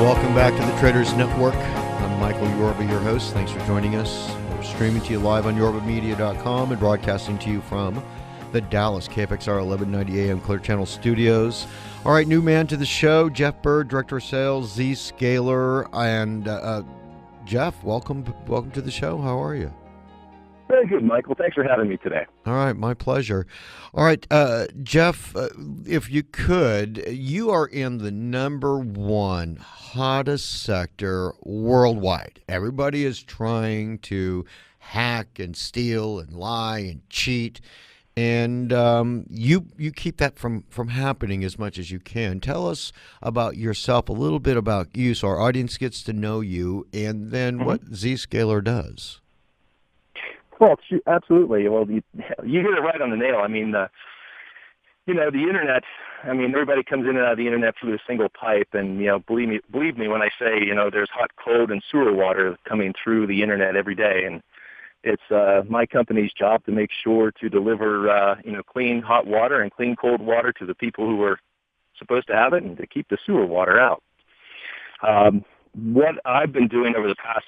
welcome back to the Traders Network. I'm Michael Yorba, your host. Thanks for joining us. We're streaming to you live on yorbamedia.com and broadcasting to you from the Dallas KFXR 1190 AM Clear Channel studios. All right, new man to the show, Jeff Bird, Director of Sales, Zscaler. And Jeff, welcome to the show. How are you? Very good, Michael. Thanks for having me today. All right, my pleasure. All right, Jeff, if you could, you are in the number one hottest sector worldwide. Everybody is trying to hack and steal and lie and cheat, and you keep that from happening as much as you can. Tell us about yourself, a little bit about you, so our audience gets to know you, and then what Zscaler does. Well, absolutely. Well, you hit it right on the nail. I mean, the internet. I mean, everybody comes in and out of the internet through a single pipe, and believe me when I say, there's hot, cold, and sewer water coming through the internet every day, and it's my company's job to make sure to deliver, clean hot water and clean cold water to the people who are supposed to have it, and to keep the sewer water out. What I've been doing over the past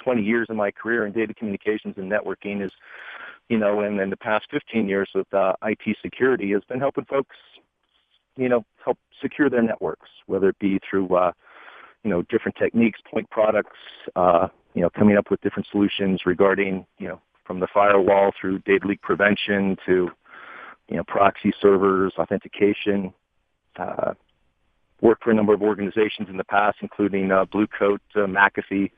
20 years of my career in data communications and networking is, and in the past 15 years with IT security has been helping folks, help secure their networks, whether it be through, different techniques, point products, coming up with different solutions regarding, from the firewall through data leak prevention to, proxy servers, authentication, worked for a number of organizations in the past, including Blue Coat, McAfee,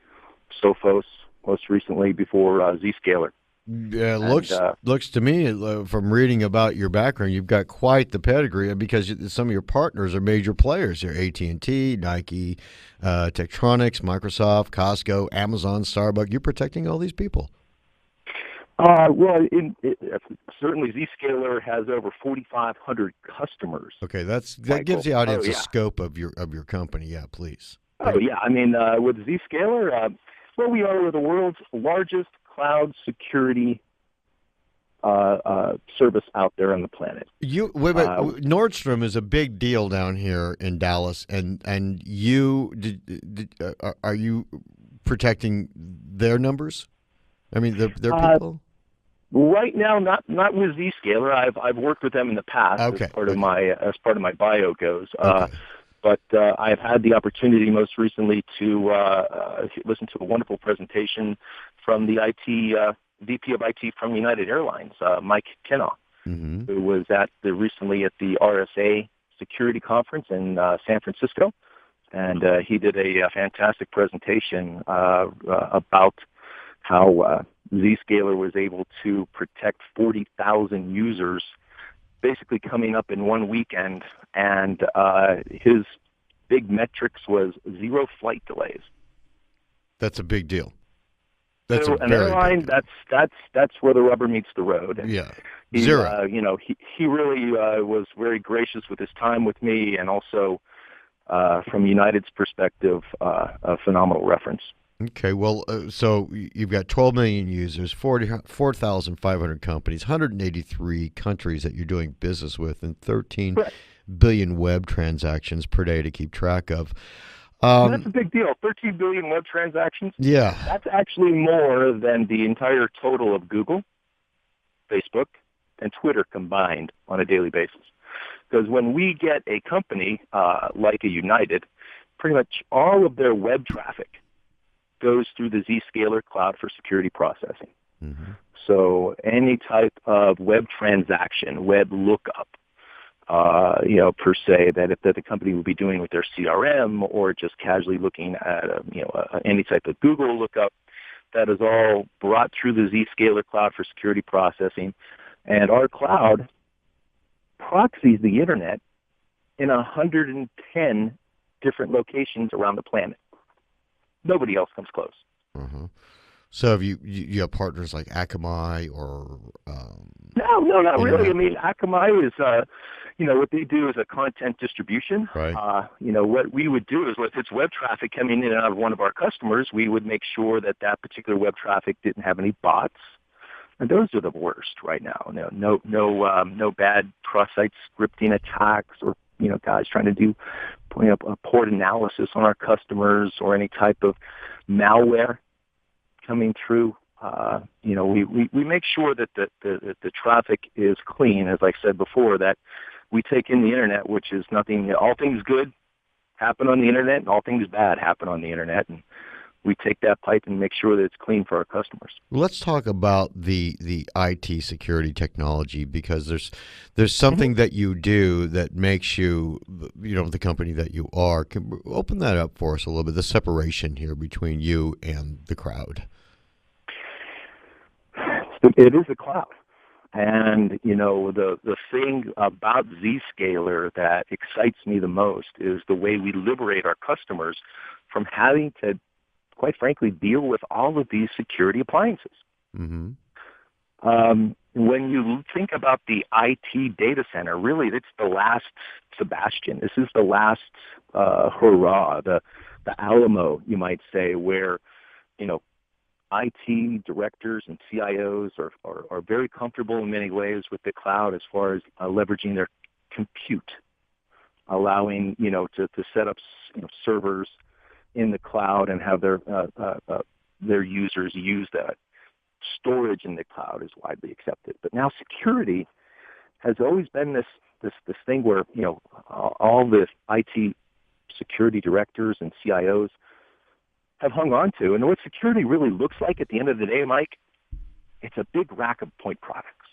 Sophos, most recently before Zscaler. Yeah, looks to me from reading about your background, you've got quite the pedigree because some of your partners are major players here: AT&T, Nike, Tektronix, Microsoft, Costco, Amazon, Starbucks. You're protecting all these people. Well, certainly Zscaler has over 4,500 customers. Okay, that gives the audience a scope of your company. Yeah, please. Oh yeah, I mean with Zscaler. Well, we are the world's largest cloud security service out there on the planet. Nordstrom is a big deal down here in Dallas, and are you protecting their numbers? I mean, their people. Right now, not with Zscaler. I've worked with them in the past as part of my bio goes. Okay. But I've had the opportunity most recently to listen to a wonderful presentation from the VP of IT from United Airlines, Mike Kennaugh, who was recently at the RSA Security Conference in San Francisco. And he did a fantastic presentation about how Zscaler was able to protect 40,000 users basically coming up in one weekend, and his big metrics was 0 flight delays. That's a big deal. That's an airline. That's where the rubber meets the road. And yeah, zero. He really was very gracious with his time with me, and also from United's perspective, a phenomenal reference. Okay, well, so you've got 12 million users, 4,500 companies, 183 countries that you're doing business with, and 13 billion web transactions per day to keep track of. That's a big deal. 13 billion web transactions? Yeah. That's actually more than the entire total of Google, Facebook, and Twitter combined on a daily basis. Because when we get a company like a United, pretty much all of their web traffic goes through the Zscaler cloud for security processing. So any type of web transaction, web lookup, per se, that the company would be doing with their CRM or just casually looking at any type of Google lookup, that is all brought through the Zscaler cloud for security processing, and our cloud proxies the internet in 110 different locations around the planet. Nobody else comes close. So have you have partners like Akamai or? No, not really. I mean, Akamai is, what they do is a content distribution. Right. What we would do is if it's web traffic coming in and out of one of our customers, we would make sure that particular web traffic didn't have any bots. And those are the worst right now. No bad cross-site scripting attacks or, guys trying to do port analysis on our customers or any type of malware coming through. We make sure that the traffic is clean, as I said before, that we take in the internet, which is nothing, all things good happen on the internet and all things bad happen on the internet. And we take that pipe and make sure that it's clean for our customers. Let's talk about the IT security technology, because there's something that you do that makes you, the company that you are. Can open that up for us a little bit, the separation here between you and the crowd. It is a cloud. And, the thing about Zscaler that excites me the most is the way we liberate our customers from having to, quite frankly, deal with all of these security appliances. Mm-hmm. When you think about the IT data center, really, it's the last Sebastian. This is the last hurrah, the Alamo, you might say, where, IT directors and CIOs are very comfortable in many ways with the cloud as far as leveraging their compute, allowing, to set up servers in the cloud and have their users use that. Storage in the cloud is widely accepted. But now security has always been this thing where, all the IT security directors and CIOs have hung on to. And what security really looks like at the end of the day, Mike, it's a big rack of point products.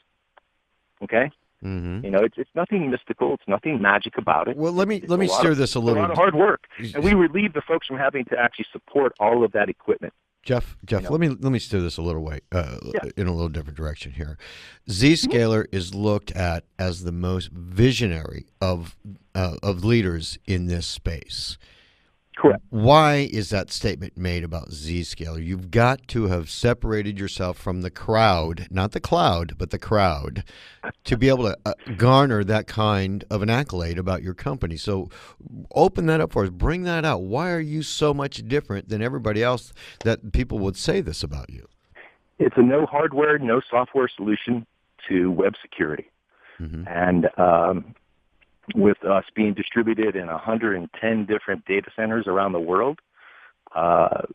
Okay? Mm-hmm. It's nothing mystical. It's nothing magic about it. Well, let me steer this a little. It's a lot of hard work, and we relieve the folks from having to actually support all of that equipment. Jeff, let me steer this a little way in a little different direction here. Zscaler is looked at as the most visionary of leaders in this space. Correct. Why is that statement made about Zscaler? You've got to have separated yourself from the crowd, not the cloud, but the crowd, to be able to garner that kind of an accolade about your company. So open that up for us. Bring that out. Why are you so much different than everybody else that people would say this about you? It's a no hardware, no software solution to web security. Mm-hmm. And with us being distributed in 110 different data centers around the world,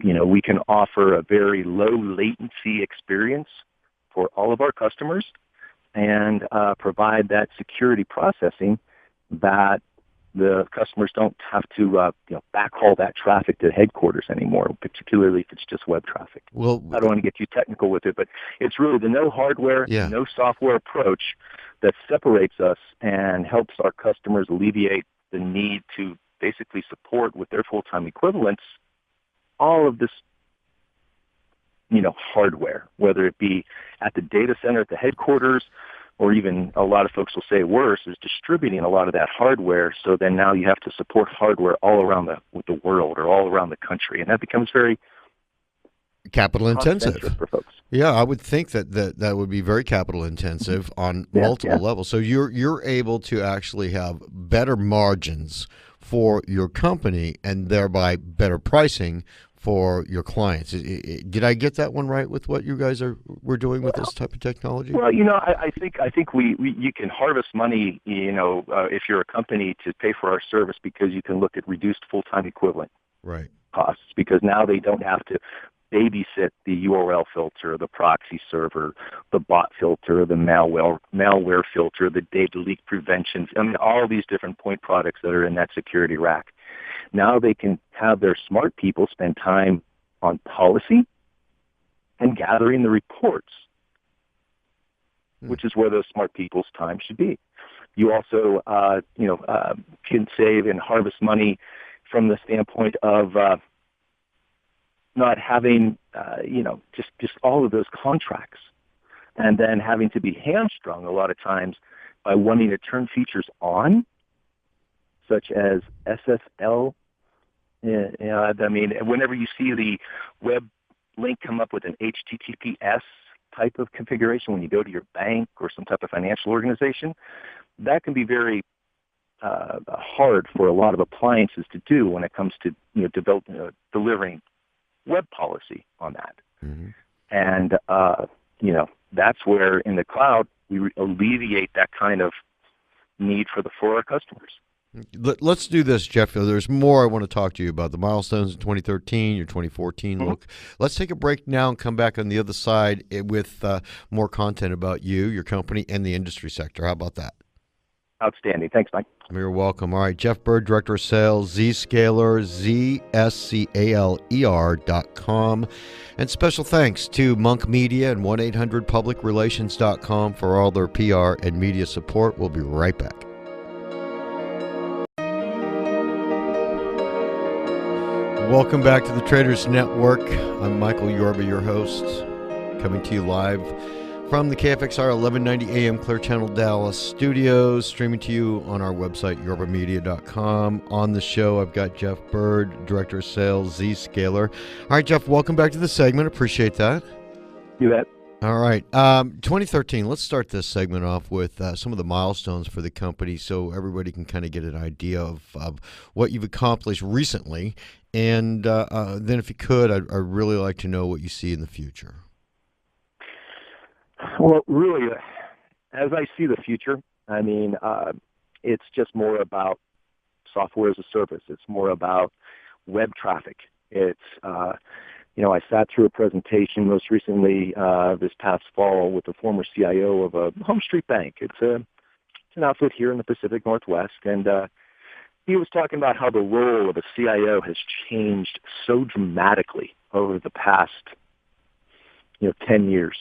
we can offer a very low latency experience for all of our customers and provide that security processing that the customers don't have to backhaul that traffic to headquarters anymore, particularly if it's just web traffic. Well, I don't want to get too technical with it, but it's really the no hardware, no software approach that separates us and helps our customers alleviate the need to basically support with their full-time equivalents all of this, hardware, whether it be at the data center, at the headquarters, or even a lot of folks will say worse, is distributing a lot of that hardware. So then now you have to support hardware all around the world or all around the country. And that becomes very capital intensive for folks. Yeah, I would think that would be very capital intensive on multiple levels. So you're able to actually have better margins for your company and thereby better pricing for your clients. Did I get that one right with what you guys were doing with this type of technology? Well, I think we you can harvest money, if you're a company, to pay for our service, because you can look at reduced full-time equivalent costs, because now they don't have to babysit the URL filter, the proxy server, the bot filter, the malware filter, the data leak prevention. I mean, all these different point products that are in that security rack. Now they can have their smart people spend time on policy and gathering the reports, which is where those smart people's time should be. You also, can save and harvest money from the standpoint of not having, just all of those contracts, and then having to be hamstrung a lot of times by wanting to turn features on, such as SSL. Whenever you see the web link come up with an HTTPS type of configuration when you go to your bank or some type of financial organization, that can be very hard for a lot of appliances to do when it comes to delivering web policy on that. Mm-hmm. And that's where in the cloud we alleviate that kind of need for our customers. Let's do this, Jeff. There's more I want to talk to you about. The milestones in 2013, your 2014 look. Let's take a break now and come back on the other side with more content about you, your company, and the industry sector. How about that? Outstanding. Thanks, Mike. You're welcome. All right, Jeff Bird, Director of Sales, Zscaler, Zscaler.com. And special thanks to Monk Media and 1-800-PublicRelations.com for all their PR and media support. We'll be right back. Welcome back to the Traders Network. I'm Michael Yorba, your host, coming to you live from the KFXR 1190 AM Clear Channel Dallas studios, streaming to you on our website, yorbamedia.com. On the show, I've got Jeff Bird, Director of Sales, Zscaler. All right, Jeff, welcome back to the segment. Appreciate that. You bet. All right. 2013, let's start this segment off with some of the milestones for the company so everybody can kind of get an idea of what you've accomplished recently. And then if you could, I'd really like to know what you see in the future. Well, really, as I see the future, I mean, it's just more about software as a service. It's more about web traffic. It's, I sat through a presentation most recently this past fall with the former CIO of a Home Street Bank. It's an outfit here in the Pacific Northwest, and he was talking about how the role of a CIO has changed so dramatically over the past, 10 years.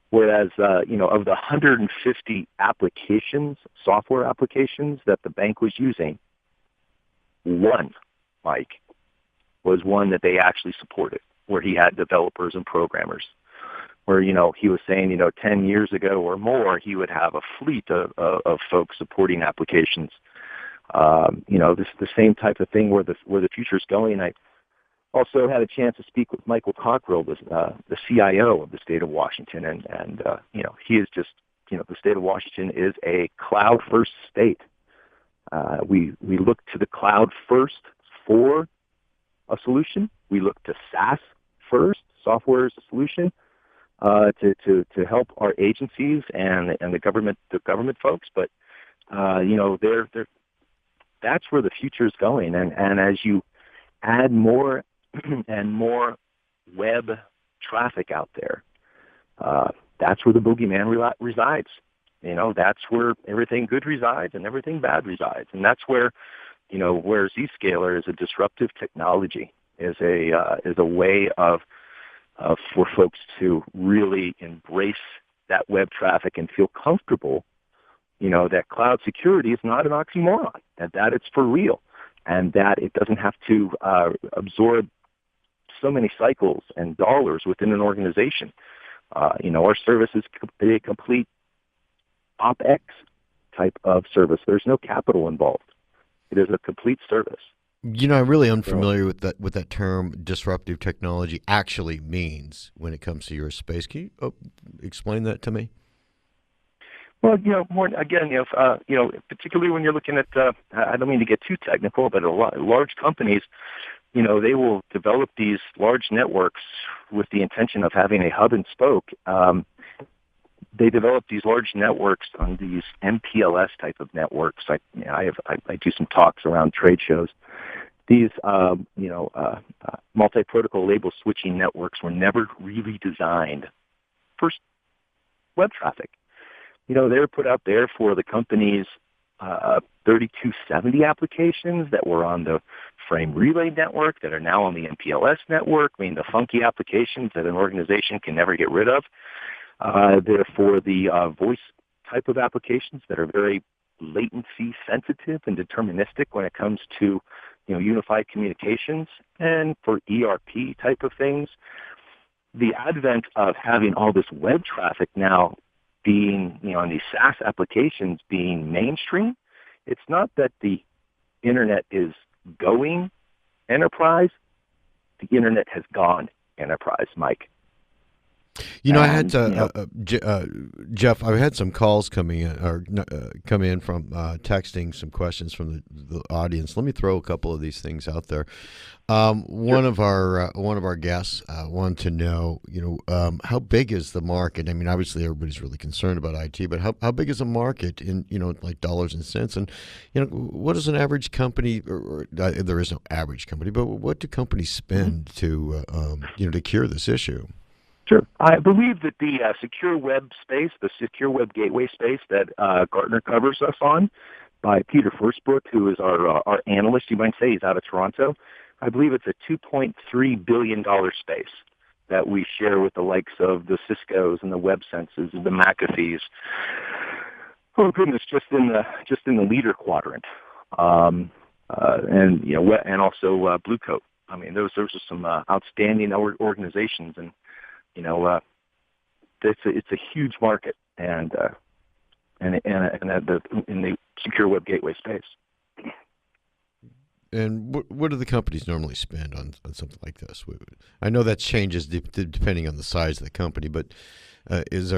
Whereas, of the 150 applications, software applications that the bank was using, one, Mike, was one that they actually supported, where he had developers and programmers. Where, he was saying, 10 years ago or more, he would have a fleet of folks supporting applications. This is the same type of thing where the future's going. I also had a chance to speak with Michael Cockrell, the CIO of the state of Washington, and he is just, the state of Washington is a cloud-first state. We look to the cloud first for a solution. We look to SaaS first, software as a solution, to help our agencies and the government folks. But that's where the future is going. And as you add more and more web traffic out there, that's where the boogeyman resides. That's where everything good resides and everything bad resides. And that's where, where Zscaler is a disruptive technology, is a way of for folks to really embrace that web traffic and feel comfortable, that cloud security is not an oxymoron, that it's for real, and that it doesn't have to absorb so many cycles and dollars within an organization. Our service is a complete OpEx type of service. There's no capital involved. It is a complete service. I'm really unfamiliar with that term disruptive technology actually means when it comes to your space. Can you explain that to me? Well, more again, particularly when you're looking at, I don't mean to get too technical, but large companies, they will develop these large networks with the intention of having a hub and spoke. They develop these large networks on these MPLS type of networks. I do some talks around trade shows. These, multi-protocol label switching networks were never really designed for web traffic. They're put out there for the company's 3270 applications that were on the frame relay network that are now on the MPLS network. I mean, the funky applications that an organization can never get rid of. They're for the voice type of applications that are very latency sensitive and deterministic when it comes to, unified communications, and for ERP type of things. The advent of having all this web traffic now being, on these SaaS applications being mainstream, it's not that the internet is going enterprise. The internet has gone enterprise, Mike. I had And to, Jeff. I had some calls coming in, come in from texting some questions from the audience. Let me throw a couple of these things out there. sure. One of our guests wanted to know, how big is the market? I mean, obviously everybody's really concerned about IT, but how big is the market in like dollars and cents? And what does an average company, or there is no average company, but what do companies Mhm. spend to to cure this issue? Sure. I believe that the secure web space, the secure web gateway space that Gartner covers us on, by Peter Firstbrook, who is our analyst, you might say, he's out of Toronto. I believe it's a $2.3 billion space that we share with the likes of the Cisco's and the WebSenses, the McAfee's. Oh goodness, just in the leader quadrant, and and also Blue Coat. I mean, those are some outstanding organizations, and you know, uh, it's a huge market, and in the secure web gateway space. And what do the companies normally spend on something like this? I know that changes depending on the size of the company, but is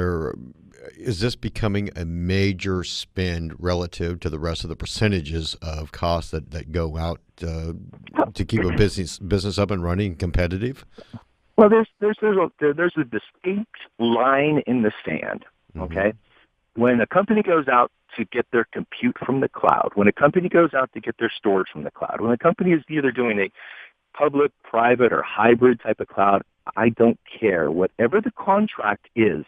this becoming a major spend relative to the rest of the percentages of costs that go out to keep a business up and running and competitive? Well, there's a distinct line in the sand. Mm-hmm. Okay, when a company goes out to get their compute from the cloud, when a company goes out to get their storage from the cloud, when a company is either doing a public, private, or hybrid type of cloud, I don't care. Whatever the contract is,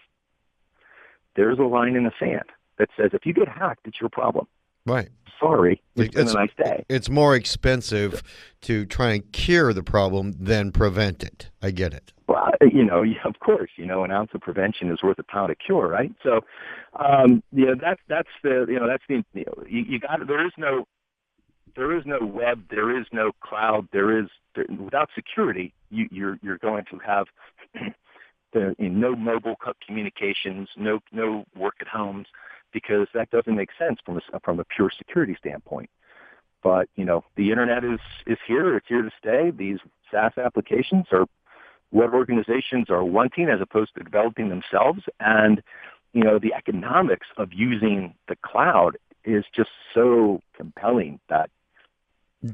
there's a line in the sand that says if you get hacked, it's your problem. Right. Sorry, it's been a It's nice day. it's more expensive to try and cure the problem than prevent it. I get it. Well, of course, an ounce of prevention is worth a pound of cure, right? So, that's you got there is no web, there is no cloud, without security, you're going to have no mobile communications, no work at homes, because that doesn't make sense from a pure security standpoint. But the internet is here; it's here to stay. These SaaS applications are what organizations are wanting as opposed to developing themselves. And, the economics of using the cloud is just so compelling that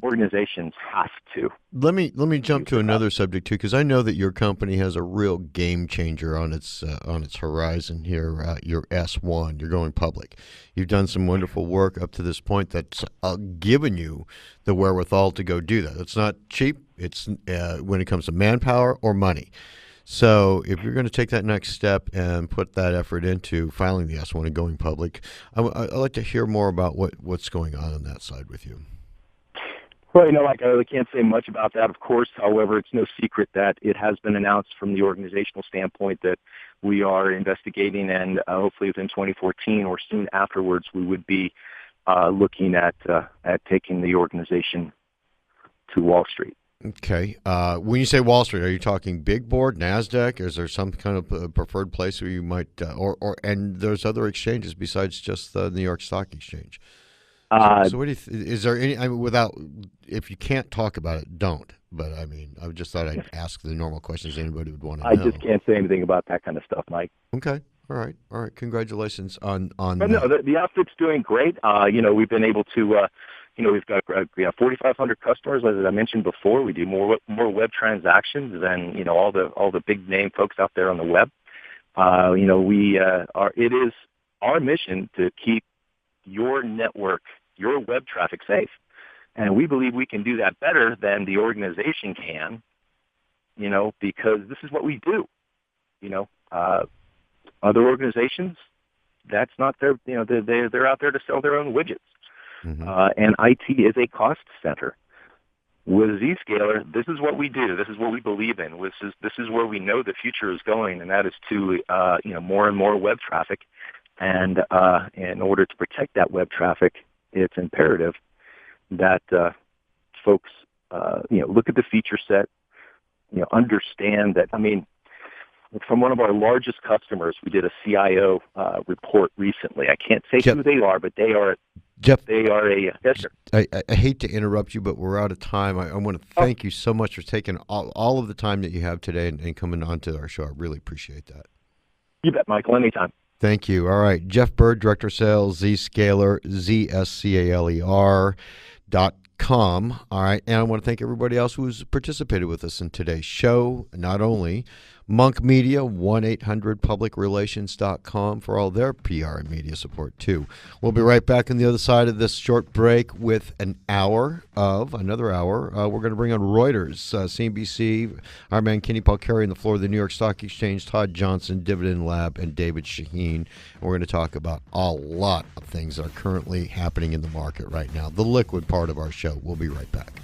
organizations have to Let me jump use to the cloud. another subject too, because I know that your company has a real game changer on its horizon here. Your S1, you're going public. You've done some wonderful work up to this point that's given you the wherewithal to go do that. It's not cheap. It's when it comes to manpower or money. So if you're going to take that next step and put that effort into filing the S1 and going public, I'd like to hear more about what's going on that side with you. Well, I really can't say much about that, of course. However, it's no secret that it has been announced from the organizational standpoint that we are investigating, and hopefully within 2014 or soon afterwards, we would be looking at taking the organization to Wall Street. Okay. When you say Wall Street, are you talking big board, NASDAQ? Is there some kind of preferred place where you might, and there's other exchanges besides just the New York Stock Exchange? So what do you? Is there any? I mean, if you can't talk about it, don't. But I mean, I just thought I'd ask the normal questions anybody would want to I know. just can't say anything about that kind of stuff, Mike. Okay. All right. All right. Congratulations on But no, that. the outfit's doing great. We've been able to, we've got 4,500 customers, as I mentioned before. We do more web transactions than all the big name folks out there on the web. It is our mission to keep your network, your web traffic safe, and we believe we can do that better than the organization can. Because this is what we do. Other organizations, that's not their, they're out there to sell their own widgets. Mm-hmm. And IT is a cost center. With Zscaler, this is what we do. This is what we believe in. This is where we know the future is going, and that is to, more and more web traffic. And in order to protect that web traffic, it's imperative that folks, look at the feature set, understand that. I mean, from one of our largest customers, we did a CIO report recently. I can't say who they are, but they are Jeff, They are a yes, sir. I hate to interrupt you, but we're out of time. I want to thank you so much for taking all of the time that you have today and coming on to our show. I really appreciate that. You bet, Michael. Anytime. Thank you. All right. Jeff Bird, Director of Sales, Zscaler, ZSCALER.com. All right. And I want to thank everybody else who's participated with us in today's show. Not only Monk Media, 1-800-PublicRelations.com for all their PR and media support, too. We'll be right back on the other side of this short break with another hour. We're going to bring on Reuters, CNBC, our man Kenny Palcari on the floor of the New York Stock Exchange, Todd Johnson, Dividend Lab, and David Shaheen. And we're going to talk about a lot of things that are currently happening in the market right now, the liquid part of our show. We'll be right back.